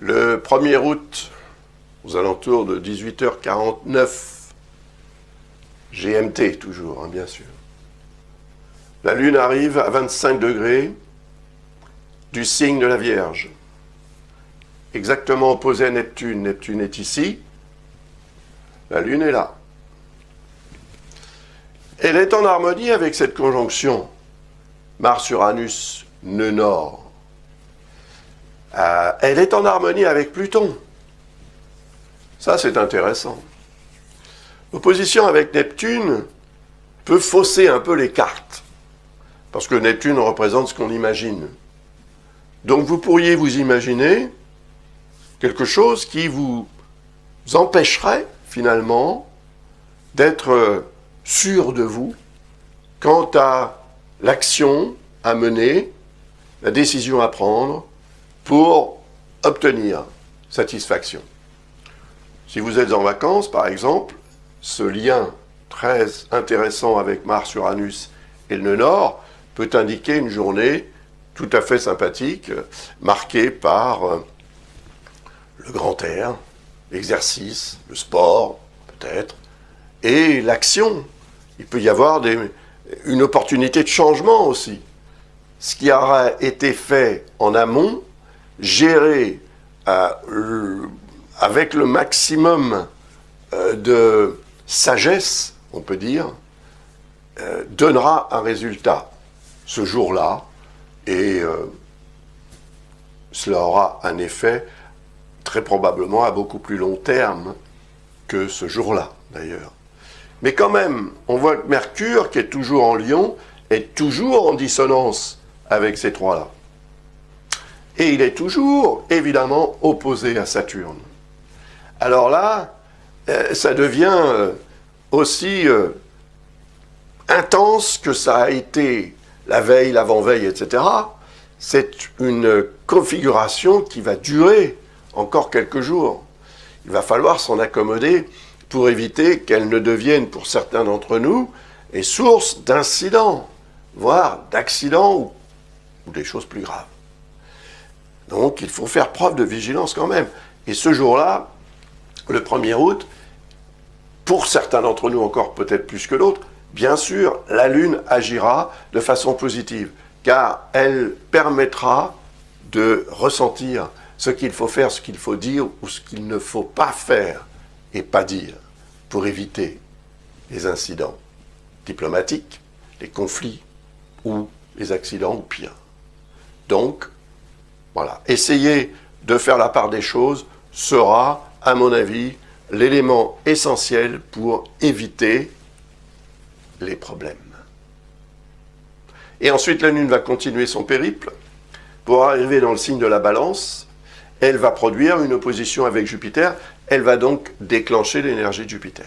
Le 1er août, aux alentours de 18h49, GMT toujours, bien sûr. La Lune arrive à 25 degrés du signe de la Vierge, exactement opposé à Neptune. Neptune est ici, la Lune est là. Elle est en harmonie avec cette conjonction Mars-Uranus, nœud nord. Elle est en harmonie avec Pluton. Ça, c'est intéressant. L'opposition avec Neptune peut fausser un peu les cartes, parce que Neptune représente ce qu'on imagine. Donc vous pourriez vous imaginer quelque chose qui vous empêcherait, finalement, d'être sûr de vous quant à l'action à mener, la décision à prendre pour obtenir satisfaction. Si vous êtes en vacances, par exemple, ce lien très intéressant avec Mars-Uranus et le nœud nord peut indiquer une journée tout à fait sympathique, marquée par le grand air, l'exercice, le sport, peut-être, et l'action. Il peut y avoir une opportunité de changement aussi. Ce qui aura été fait en amont, géré avec le maximum de sagesse, on peut dire, donnera un résultat ce jour-là, et cela aura un effet très probablement à beaucoup plus long terme que ce jour-là, d'ailleurs. Mais quand même, on voit que Mercure, qui est toujours en Lion, est toujours en dissonance avec ces trois-là. Et il est toujours, évidemment, opposé à Saturne. Alors là, ça devient aussi intense que ça a été la veille, l'avant-veille, etc. C'est une configuration qui va durer encore quelques jours. Il va falloir s'en accommoder pour éviter qu'elle ne devienne, pour certains d'entre nous, source d'incidents, voire d'accidents ou des choses plus graves. Donc il faut faire preuve de vigilance quand même. Et ce jour-là, le 1er août, pour certains d'entre nous encore peut-être plus que d'autres, bien sûr, la Lune agira de façon positive, car elle permettra de ressentir ce qu'il faut faire, ce qu'il faut dire ou ce qu'il ne faut pas faire et pas dire pour éviter les incidents diplomatiques, les conflits ou les accidents ou pire. Donc, voilà, essayer de faire la part des choses sera, à mon avis, l'élément essentiel pour éviter les problèmes. Et ensuite, la Lune va continuer son périple. Pour arriver dans le signe de la Balance, elle va produire une opposition avec Jupiter. Elle va donc déclencher l'énergie de Jupiter.